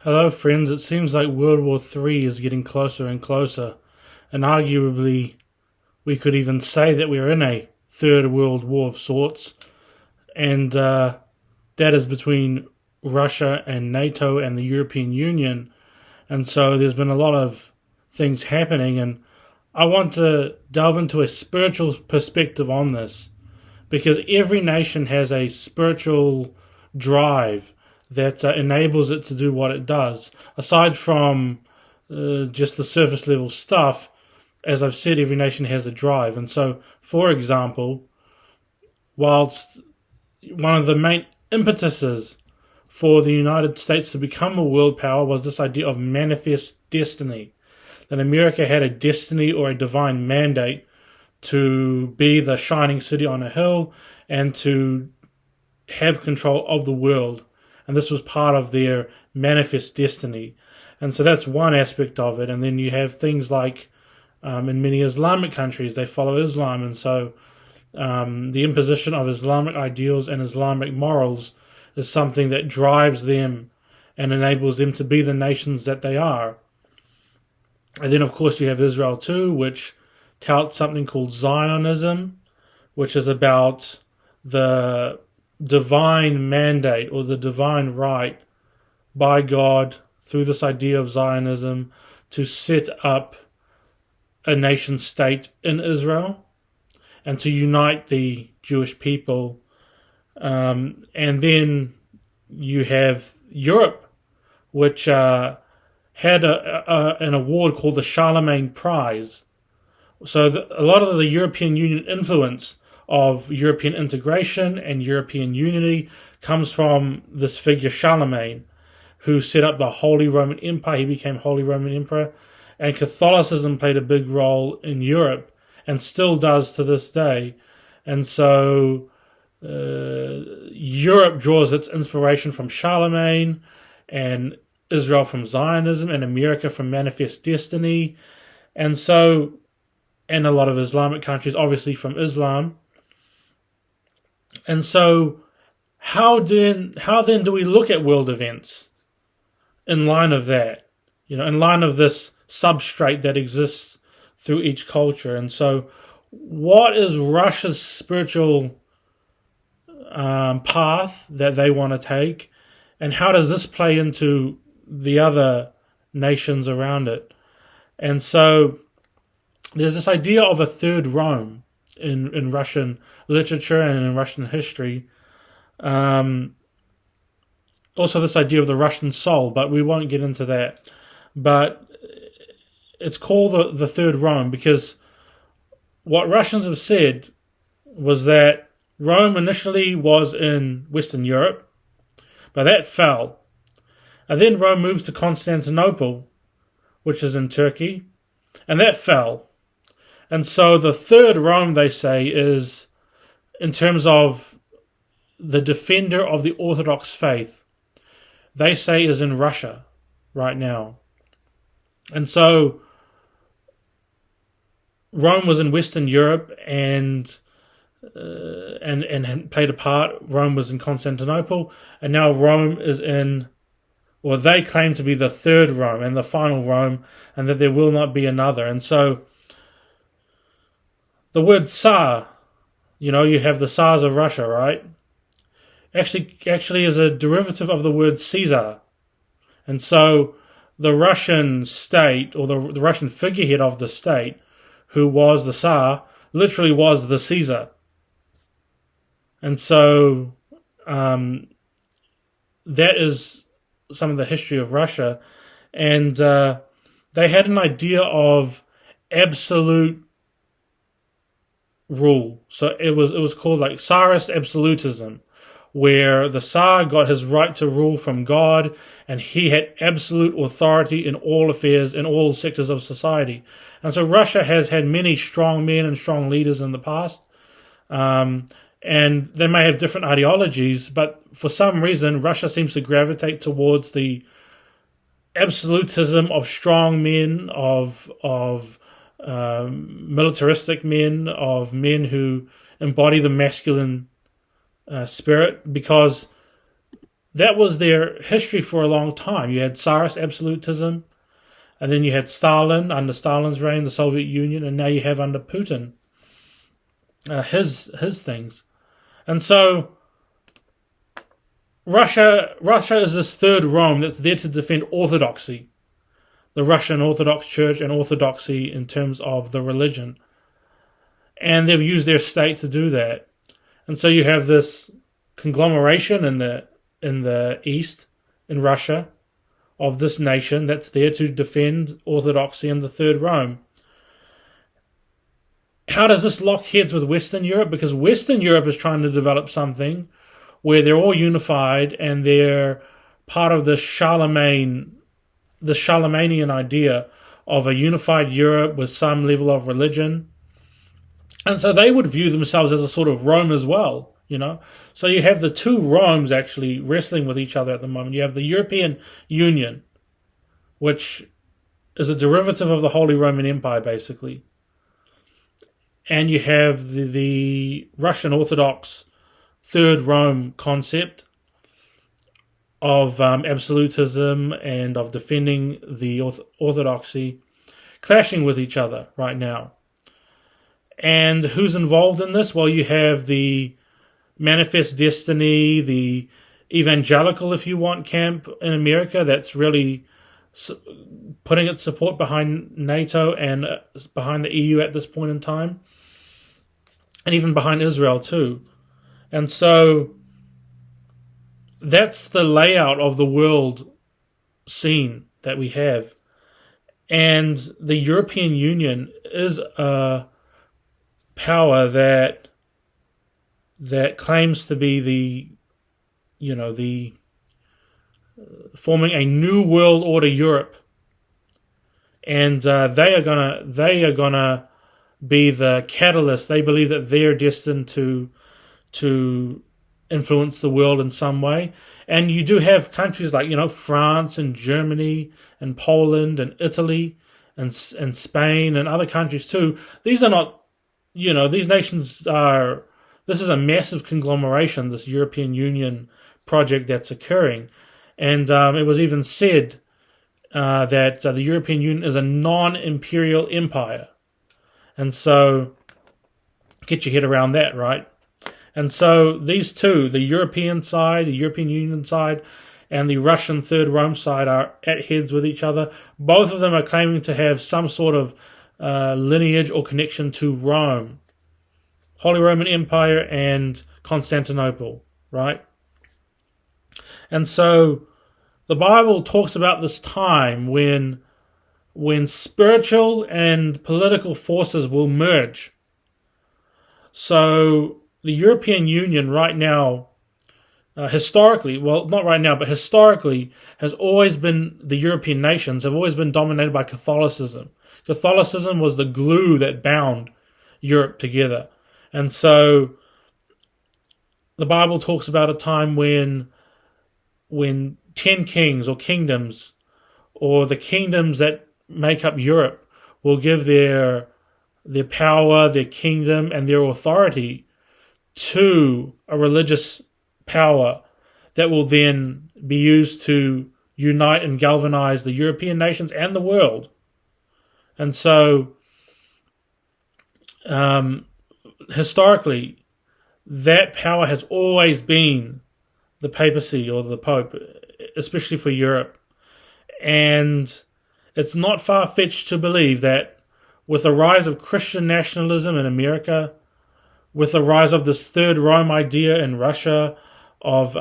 Hello, friends. It seems like WW3 is getting closer and closer, and arguably, we could even say that we're in a third world war of sorts, and that is between Russia and NATO and the European Union. And so there's been a lot of things happening, and I want to delve into a spiritual perspective on this, because every nation has a spiritual drive that enables it to do what it does. Aside from just the surface level stuff, as I've said, every nation has a drive. And so, for example, whilst one of the main impetuses for the United States to become a world power was this idea of manifest destiny, that America had a destiny or a divine mandate to be the shining city on a hill and to have control of the world. And this was part of their manifest destiny. And so that's one aspect of it. And then you have things like in many Islamic countries, they follow Islam. And so the imposition of Islamic ideals and Islamic morals is something that drives them and enables them to be the nations that they are. And then, of course, you have Israel too, which touts something called Zionism, which is about the divine mandate or the divine right by God through this idea of Zionism to set up a nation state in Israel and to unite the Jewish people. And then you have Europe, which had an award called the Charlemagne Prize. So a lot of the European Union influence of European integration and European unity comes from this figure Charlemagne, who set up the Holy Roman Empire. He became Holy Roman Emperor, and Catholicism played a big role in Europe and still does to this day. And so Europe draws its inspiration from Charlemagne, and Israel from Zionism, and America from manifest destiny. And so, and a lot of Islamic countries obviously from Islam. And so, how then do we look at world events in line of that? In line of this substrate that exists through each culture. And so, what is Russia's spiritual path that they want to take, and how does this play into the other nations around it? And so, there's this idea of a third Rome in Russian literature and in Russian history. Also this idea of the Russian soul, but we won't get into that. But it's called the third Rome because what Russians have said was that Rome initially was in Western Europe, but that fell. And then Rome moves to Constantinople, which is in Turkey, and that fell. And so the third Rome, they say, is in terms of the defender of the Orthodox faith, they say is in Russia right now. And so Rome was in Western Europe and played a part. Rome was in Constantinople, and now Rome is in, well, they claim to be the third Rome and the final Rome, and that there will not be another. And so the word Tsar, you have the Tsars of Russia, right? Actually is a derivative of the word Caesar. And so the Russian state, or the Russian figurehead of the state, who was the Tsar, literally was the Caesar. And so that is some of the history of Russia. And they had an idea of absolute rule. So it was called like Tsarist absolutism, where the Tsar got his right to rule from God, and he had absolute authority in all affairs, in all sectors of society. And so Russia has had many strong men and strong leaders in the past, and they may have different ideologies, but for some reason Russia seems to gravitate towards the absolutism of strong men, of militaristic men, of men who embody the masculine spirit, because that was their history for a long time. You had Tsarist absolutism, and then you had Stalin under Stalin's reign, the Soviet Union, and now you have under Putin his things. And so Russia is this third Rome that's there to defend orthodoxy, the Russian Orthodox Church, and orthodoxy in terms of the religion. And they've used their state to do that. And so you have this conglomeration in the east, in Russia, of this nation that's there to defend orthodoxy and the Third Rome. How does this lock heads with Western Europe? Because Western Europe is trying to develop something where they're all unified and they're part of the Charlemagnian idea of a unified Europe with some level of religion. And so they would view themselves as a sort of Rome as well, you know. So you have the two Romes actually wrestling with each other at the moment. You have the European Union, which is a derivative of the Holy Roman Empire, basically. And you have the Russian Orthodox Third Rome concept of absolutism and of defending the orthodoxy, clashing with each other right now. And who's involved in this? Well, you have the Manifest Destiny, the evangelical, if you want, camp in America that's really putting its support behind NATO and behind the EU at this point in time, and even behind Israel too. And so that's the layout of the world scene that we have. And the European Union is a power that claims to be the forming a new world order Europe, and they are gonna be the catalyst. They believe that they're destined to influence the world in some way. And you do have countries like France and Germany and Poland and Italy and Spain and other countries too. These are not, these nations are. This is a massive conglomeration, this European Union project that's occurring. And it was even said that the European Union is a non-imperial empire. And so, get your head around that, right? And so these two, the European side, the European Union side, and the Russian Third Rome side are at heads with each other. Both of them are claiming to have some sort of lineage or connection to Rome. Holy Roman Empire and Constantinople, right? And so the Bible talks about this time when spiritual and political forces will merge. So the European Union right now, historically, well, not right now, but historically, has always been, the European nations have always been dominated by Catholicism. Catholicism was the glue that bound Europe together. And so the Bible talks about a time when 10 kings or kingdoms, or the kingdoms that make up Europe, will give their power, their kingdom, and their authority to a religious power that will then be used to unite and galvanize the European nations and the world. And so historically, that power has always been the papacy or the Pope, especially for Europe. And it's not far-fetched to believe that with the rise of Christian nationalism in America, with the rise of this Third Rome idea in Russia of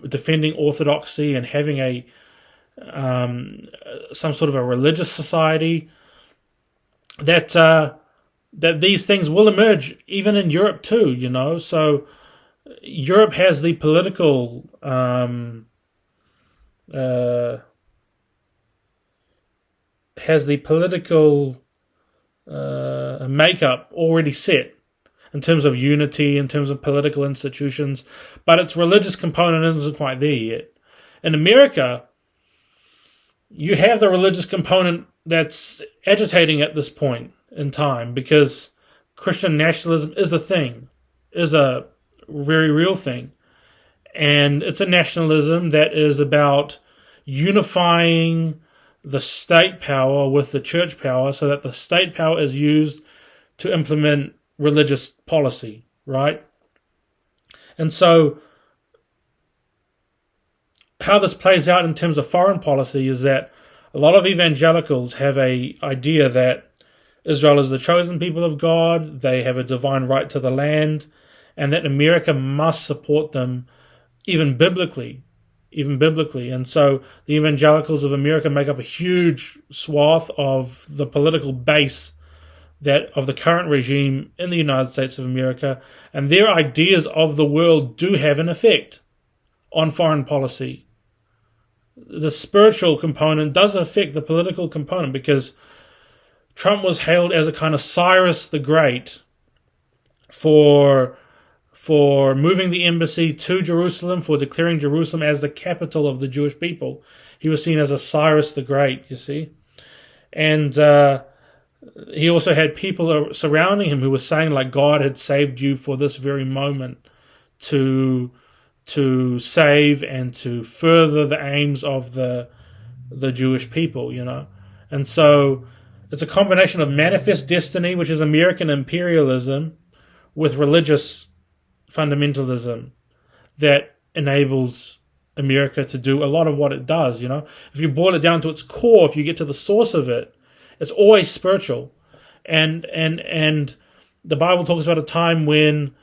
defending orthodoxy and having some sort of a religious society, that these things will emerge even in Europe too, So Europe has the political makeup already set in terms of unity, in terms of political institutions, but its religious component isn't quite there yet. In America, you have the religious component that's agitating at this point in time, because Christian nationalism is a thing, is a very real thing. And it's a nationalism that is about unifying the state power with the church power so that the state power is used to implement religious policy, right? And so how this plays out in terms of foreign policy is that a lot of evangelicals have a idea that Israel is the chosen people of God, they have a divine right to the land, and that America must support them even biblically. And so the evangelicals of America make up a huge swath of the political base that of the current regime in the United States of America, and their ideas of the world do have an effect on foreign policy. The spiritual component does affect the political component, because Trump was hailed as a kind of Cyrus the Great for moving the embassy to Jerusalem, for declaring Jerusalem as the capital of the Jewish people. He was seen as a Cyrus the Great, you see. And he also had people surrounding him who were saying, like, God had saved you for this very moment to save and to further the aims of the Jewish people, you know. And so it's a combination of manifest destiny, which is American imperialism, with religious fundamentalism that enables America to do a lot of what it does, you know. If you boil it down to its core, if you get to the source of it, it's always spiritual. And the Bible talks about a time when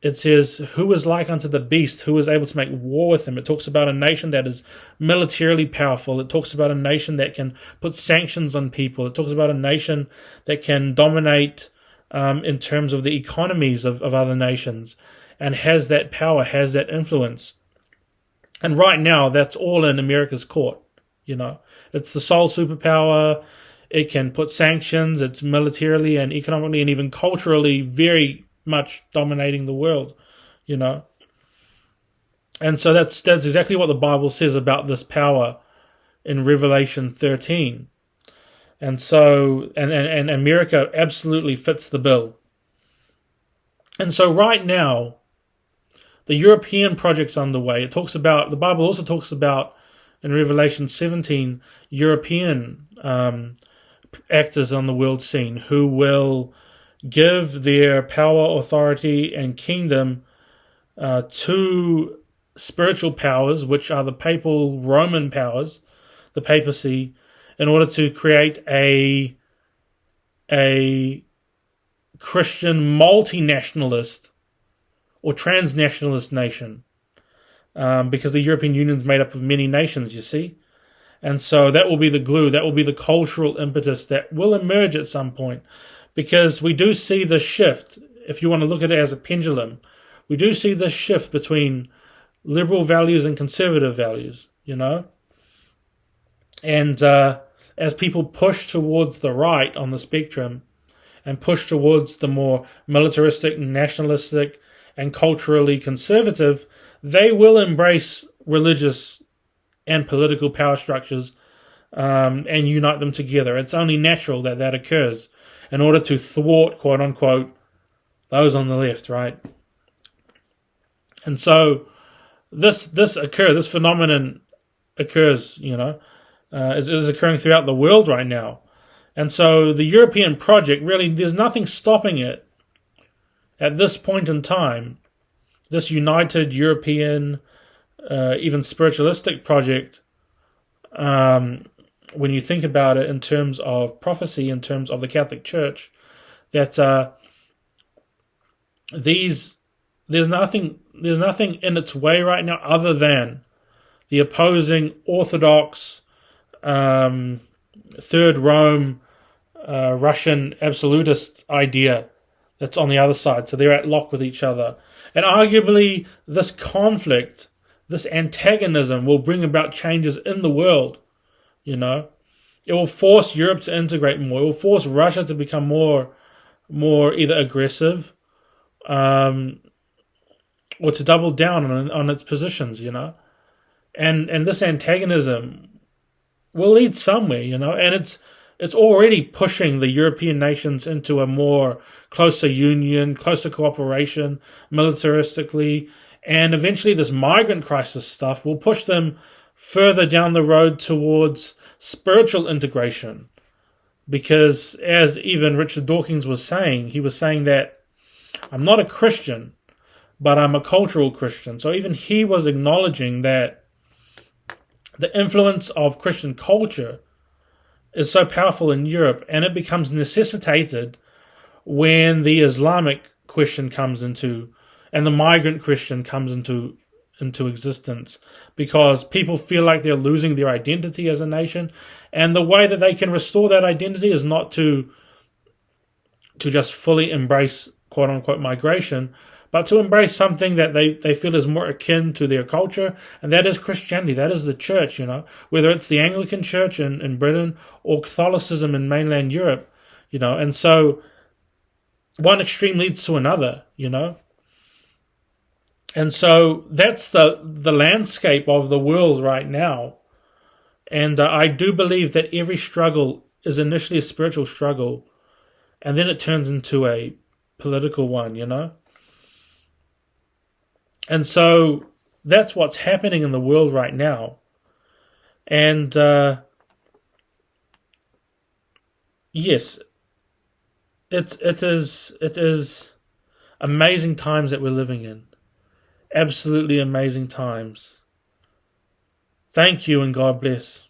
it says, who is like unto the beast, who is able to make war with him. It talks about a nation that is militarily powerful. It talks about a nation that can put sanctions on people. It talks about a nation that can dominate in terms of the economies of other nations, and has that power, has that influence. And right now, that's all in America's court, you know. It's the sole superpower. It can put sanctions. It's militarily and economically and even culturally very much dominating the world, you know. And so that's exactly what the Bible says about this power in Revelation 13. And so, and America absolutely fits the bill. And so right now, the European project's underway. The Bible also talks about, in Revelation 17, European actors on the world scene who will give their power, authority, and kingdom to spiritual powers, which are the papal Roman powers, the papacy, in order to create a Christian multinationalist or transnationalist nation, because the European Union is made up of many nations, you see. And so that will be the glue, that will be the cultural impetus that will emerge at some point, because we do see the shift, if you want to look at it as a pendulum, we do see this shift between liberal values and conservative values, you know. And as people push towards the right on the spectrum and push towards the more militaristic, nationalistic, and culturally conservative, they will embrace religious and political power structures and unite them together. It's only natural that that occurs in order to thwart, quote unquote, those on the left, right? And so this phenomenon occurs, you know, is occurring throughout the world right now. And so the European project, really, there's nothing stopping it at this point in time. This united European, even spiritualistic project, when you think about it in terms of prophecy, in terms of the Catholic Church, that there's nothing in its way right now other than the opposing Orthodox, Third Rome, Russian absolutist idea that's on the other side. So they're at lock with each other. And arguably this conflict, this antagonism will bring about changes in the world, you know. It will force Europe to integrate more. It will force Russia to become more either aggressive or to double down on its positions, you know. And this antagonism will lead somewhere, you know, and it's already pushing the European nations into a more closer union, closer cooperation, militaristically, And eventually this migrant crisis stuff will push them further down the road towards spiritual integration. Because as even Richard Dawkins was saying, he was saying that I'm not a Christian, but I'm a cultural Christian. So even he was acknowledging that the influence of Christian culture is so powerful in Europe, and it becomes necessitated when the Islamic question comes into, and the migrant Christian comes into existence, because people feel like they're losing their identity as a nation, and the way that they can restore that identity is not to just fully embrace quote unquote migration, but to embrace something that they feel is more akin to their culture, and that is Christianity. That is the church, whether it's the Anglican Church in Britain or Catholicism in mainland Europe, and so one extreme leads to another, And so that's the landscape of the world right now. And I do believe that every struggle is initially a spiritual struggle, and then it turns into a political one, And so that's what's happening in the world right now. And yes, it is amazing times that we're living in. Absolutely amazing times. Thank you and God bless.